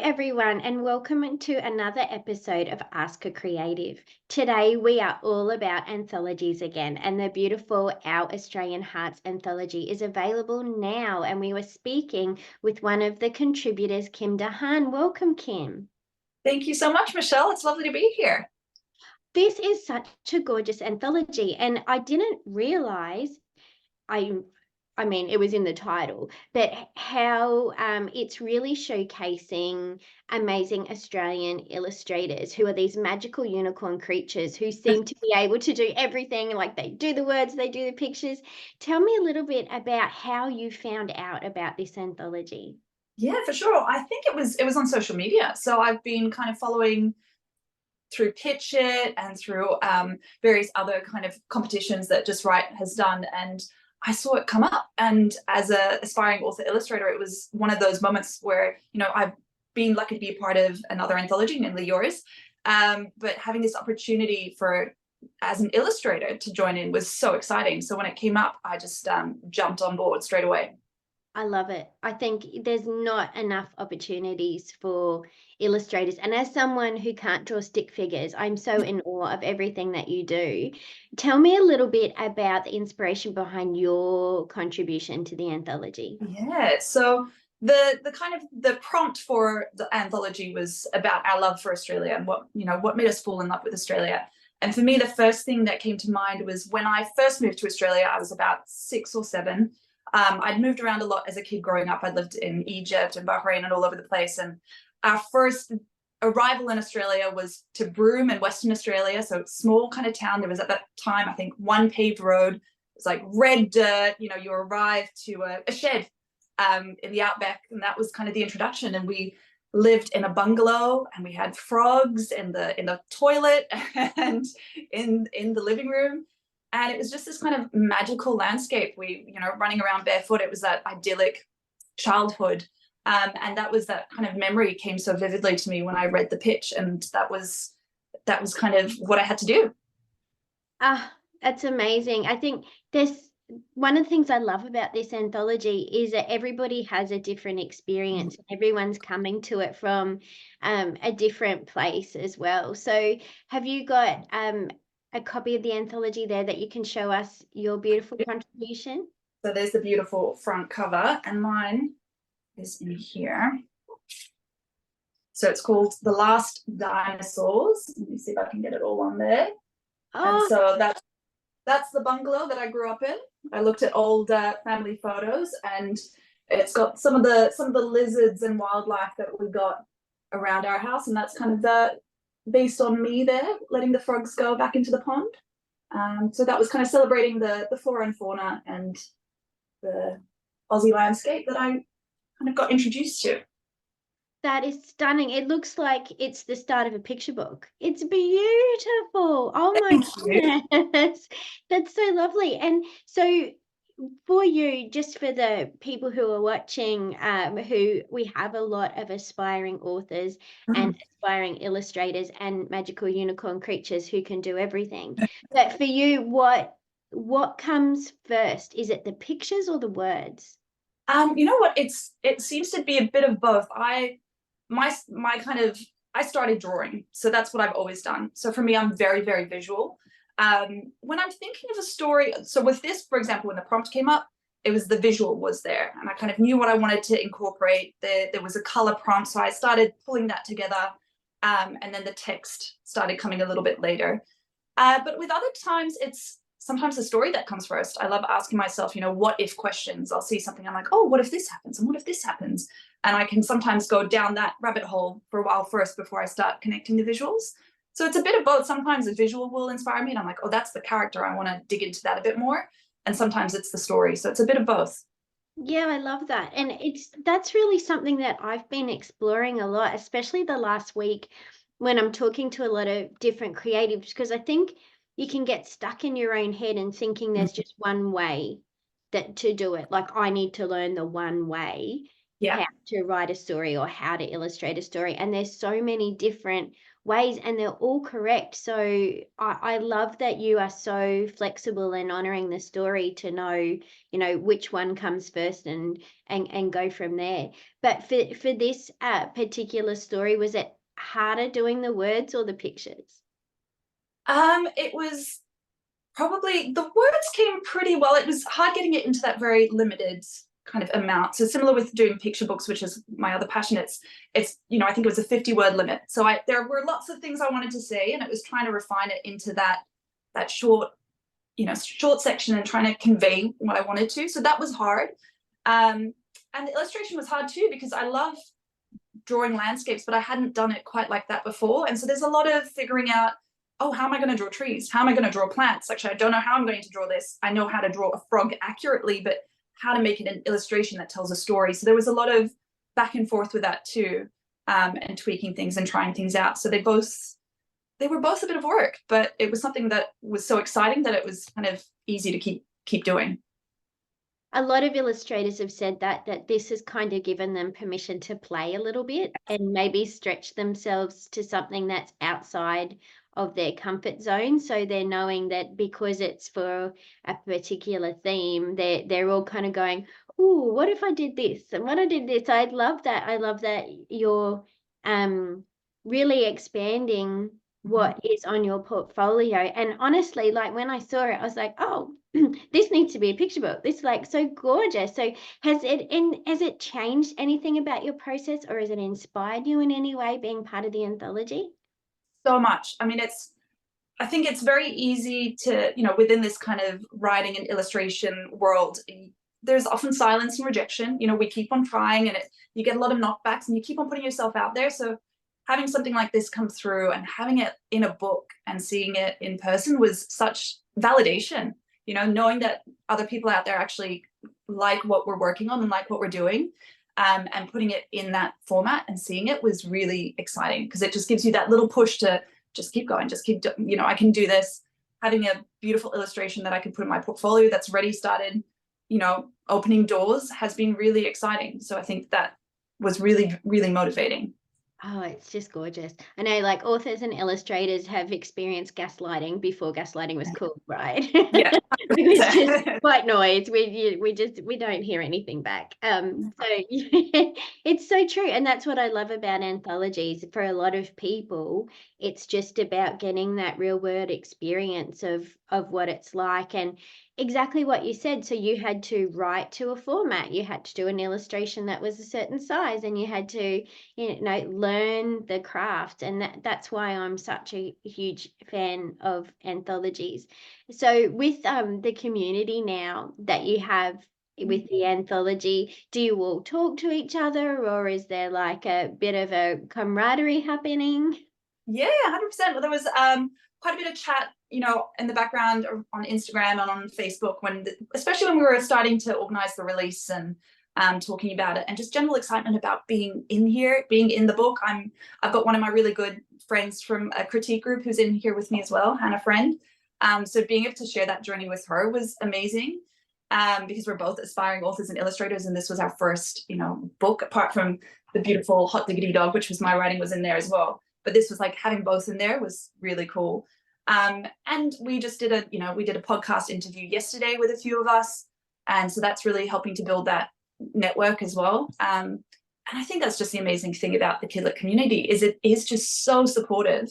everyone, and welcome to another episode of Ask a Creative. Today, we are all about anthologies again, and the beautiful Our Australian Hearts anthology is available now. And we were speaking with one of the contributors, Kim de Haan. Welcome, Kim. Thank you so much, Michelle. It's lovely to be here. This is such a gorgeous anthology, and I didn't realize I mean, it was in the title, but how it's really showcasing amazing Australian illustrators who are these magical unicorn creatures who seem to be able to do everything. Like they do the words, they do the pictures. Tell me a little bit about how you found out about this anthology. Yeah, for sure. I think it was on social media. So I've been kind of following through Pitch It and through various other kind of competitions that Just Right has done. And I saw it come up. And as an aspiring author illustrator, it was one of those moments where, I've been lucky to be a part of another anthology, namely yours. But having this opportunity as an illustrator to join in was so exciting. So when it came up, I just jumped on board straight away. I love it. I think there's not enough opportunities for illustrators. And as someone who can't draw stick figures, I'm so in awe of everything that you do. Tell me a little bit about the inspiration behind your contribution to the anthology. Yeah, so the kind of the prompt for the anthology was about our love for Australia and what made us fall in love with Australia. And for me, the first thing that came to mind was when I first moved to Australia. I was about 6 or 7. I'd moved around a lot as a kid growing up. I'd lived in Egypt and Bahrain and all over the place. And our first arrival in Australia was to Broome in Western Australia. So small kind of town. There was at that time, I think, one paved road. It was like red dirt. You arrive to a shed in the outback. And that was kind of the introduction. And we lived in a bungalow and we had frogs in the toilet and in the living room. And it was just this kind of magical landscape. We, running around barefoot, it was that idyllic childhood. And that kind of memory came so vividly to me when I read the pitch. And that was kind of what I had to do. That's amazing. I think there's one of the things I love about this anthology is that everybody has a different experience. Everyone's coming to it from a different place as well. So have you got a copy of the anthology there that you can show us your beautiful contribution? So there's the beautiful front cover, and mine is in here. So it's called The Last Dinosaurs. Let me see if I can get it all on there. And so that's the bungalow that I grew up in. I looked at old family photos, and it's got some of the lizards and wildlife that we got around our house, and that's kind of based on me there, letting the frogs go back into the pond. So that was kind of celebrating the flora and fauna and the Aussie landscape that I kind of got introduced to. That is stunning. It looks like it's the start of a picture book. It's beautiful. Oh my goodness. That's so lovely. And so for you, just for the people who are watching, who we have a lot of aspiring authors and aspiring illustrators and magical unicorn creatures who can do everything. But for you, what comes first? Is it the pictures or the words? You know what? It seems to be a bit of both. I started drawing, so that's what I've always done. So for me, I'm very, very visual. When I'm thinking of a story, so with this, for example, when the prompt came up, it was the visual was there, and I kind of knew what I wanted to incorporate. There was a color prompt, so I started pulling that together, and then the text started coming a little bit later. But with other times, it's sometimes the story that comes first. I love asking myself, what if questions. I'll see something, I'm like, oh, what if this happens? And what if this happens? And I can sometimes go down that rabbit hole for a while first before I start connecting the visuals. So it's a bit of both. Sometimes a visual will inspire me and I'm like, oh, that's the character. I want to dig into that a bit more. And sometimes it's the story. So it's a bit of both. Yeah, I love that. And that's really something that I've been exploring a lot, especially the last week when I'm talking to a lot of different creatives, because I think you can get stuck in your own head and thinking there's just one way to do it. Like I need to learn the one way. Yeah. how to write a story or how to illustrate a story, and there's so many different ways, and they're all correct. So I love that you are so flexible and honoring the story to know, you know, which one comes first, and go from there. But for this particular story, was it harder doing the words or the pictures? It was probably, the words came pretty well. It was hard getting it into that very limited kind of amount. So similar with doing picture books, which is my other passion, it's you know, I think it was a 50-word limit. So there were lots of things I wanted to say, and it was trying to refine it into that short, you know, short section and trying to convey what I wanted to. So that was hard. And the illustration was hard too, because I love drawing landscapes, but I hadn't done it quite like that before. And so there's a lot of figuring out, oh, how am I going to draw trees? How am I going to draw plants? Actually, I don't know how I'm going to draw this. I know how to draw a frog accurately, but how to make it an illustration that tells a story. So there was a lot of back and forth with that too, and tweaking things and trying things out. So they were both a bit of work, but it was something that was so exciting that it was kind of easy to keep doing. A lot of illustrators have said that this has kind of given them permission to play a little bit and maybe stretch themselves to something that's outside of their comfort zone. So they're knowing that because it's for a particular theme, they're all kind of going, "Ooh, what if I did this? And what I did this?" I love that. I love that you're really expanding what is on your portfolio. And honestly, like when I saw it, I was like, "Oh, this needs to be a picture book. This is like so gorgeous." So has it changed anything about your process, or has it inspired you in any way being part of the anthology? So much. I mean, I think it's very easy to, you know, within this kind of writing and illustration world, there's often silence and rejection. You know, we keep on trying, and you get a lot of knockbacks, and you keep on putting yourself out there. So having something like this come through and having it in a book and seeing it in person was such validation. You know, knowing that other people out there actually like what we're working on and like what we're doing, and putting it in that format and seeing it was really exciting, because it just gives you that little push to just keep going, just keep, you know, I can do this. Having a beautiful illustration that I can put in my portfolio that's already started, you know, opening doors has been really exciting. So I think that was really, really motivating. Oh, it's just gorgeous. I know, like, authors and illustrators have experienced gaslighting before gaslighting was cool, right? Yeah. It was just white noise. We don't hear anything back. So it's so true, and that's what I love about anthologies. For a lot of people, it's just about getting that real world experience of what it's like, and exactly what you said. So you had to write to a format, you had to do an illustration that was a certain size, and you had to, you know, learn the craft, and that's why I'm such a huge fan of anthologies. So with the community now that you have with the anthology, do you all talk to each other, or is there like a bit of a camaraderie happening? Yeah, 100%. Well, there was quite a bit of chat, you know, in the background on Instagram and on Facebook, especially when we were starting to organize the release and talking about it, and just general excitement about being in here, being in the book. I've got one of my really good friends from a critique group who's in here with me as well, Hannah friend. So being able to share that journey with her was amazing, because we're both aspiring authors and illustrators, and this was our first, you know, book, apart from the beautiful Hot Diggity Dog, which was my writing, was in there as well. But this was like, having both in there was really cool. And we just did we did a podcast interview yesterday with a few of us. And so that's really helping to build that network as well. And I think that's just the amazing thing about the Kidlit community, is it is just so supportive,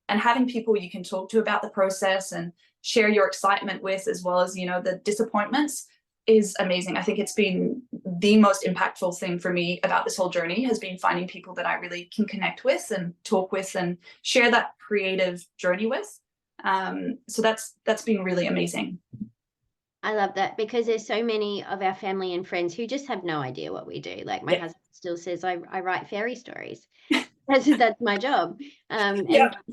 and having people you can talk to about the process and share your excitement with, as well as, you know, the disappointments, is amazing. I think it's been the most impactful thing for me about this whole journey, has been finding people that I really can connect with and talk with and share that creative journey with. So that's been really amazing. I love that, because there's so many of our family and friends who just have no idea what we do. Like my Yeah. husband still says I write fairy stories. That's my job. Yeah. And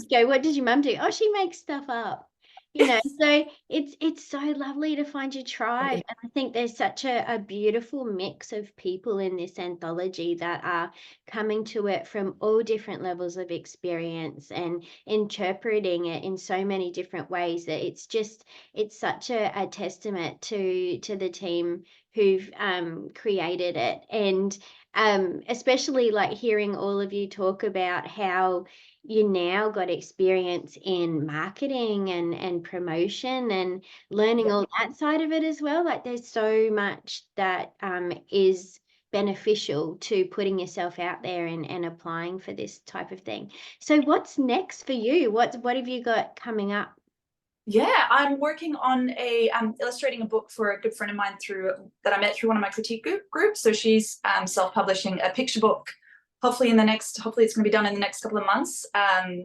go, "What does your mum do?" "Oh, she makes stuff up." You know, so it's so lovely to find your tribe. And I think there's such a beautiful mix of people in this anthology that are coming to it from all different levels of experience and interpreting it in so many different ways, that it's such a testament to the team who've created it. And especially like hearing all of you talk about how you now got experience in marketing and promotion and learning all that side of it as well. Like there's so much that is beneficial to putting yourself out there and applying for this type of thing. So what's next for you? What have you got coming up? Yeah, I'm working on illustrating a book for a good friend of mine that I met through one of my critique groups. So she's self-publishing a picture book. Hopefully it's going to be done in the next couple of months.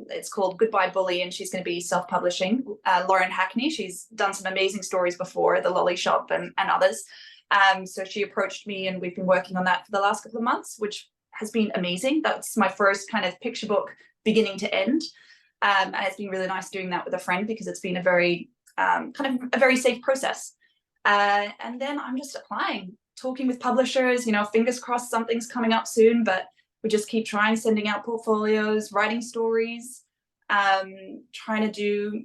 It's called Goodbye Bully, and she's going to be self-publishing. Lauren Hackney, she's done some amazing stories before, The Lolly Shop and others. So she approached me, and we've been working on that for the last couple of months, which has been amazing. That's my first kind of picture book beginning to end. And it's been really nice doing that with a friend because it's been a very kind of a very safe process. And then I'm just applying, talking with publishers, fingers crossed something's coming up soon, but we just keep trying, sending out portfolios, writing stories, trying to do,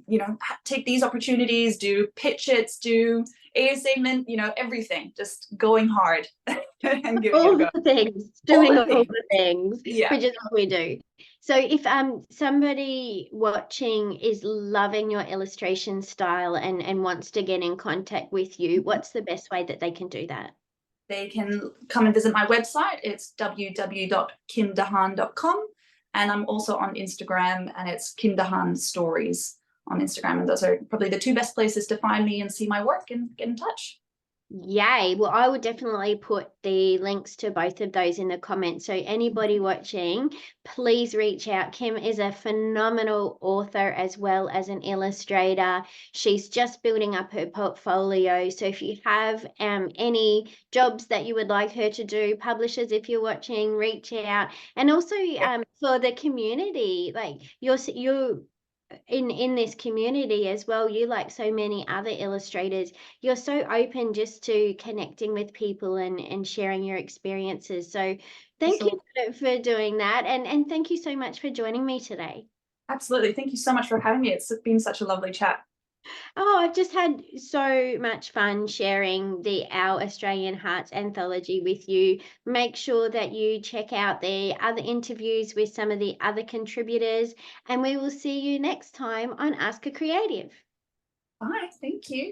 take these opportunities, do pitch its, do ASA Mint, everything, just going hard and giving All it a go. the things, doing all things. the things, Yeah. which is what we do. So if somebody watching is loving your illustration style and wants to get in contact with you, what's the best way that they can do that? They can come and visit my website. It's www.kimdehaan.com. And I'm also on Instagram, and it's Kim Dehaan Stories on Instagram. And those are probably the two best places to find me and see my work and get in touch. Yay. Well, I would definitely put the links to both of those in the comments. So anybody watching, please reach out. Kim is a phenomenal author as well as an illustrator. She's just building up her portfolio. So if you have any jobs that you would like her to do, publishers, if you're watching, reach out. And also for the community, like you're in this community as well, you, like so many other illustrators, you're so open just to connecting with people and sharing your experiences. So thank you for doing that, and thank you so much for joining me today. Absolutely. Thank you so much for having me. It's been such a lovely chat. Oh, I've just had so much fun sharing the Our Australian Hearts anthology with you. Make sure that you check out the other interviews with some of the other contributors, and we will see you next time on Ask a Creative. Bye. Thank you.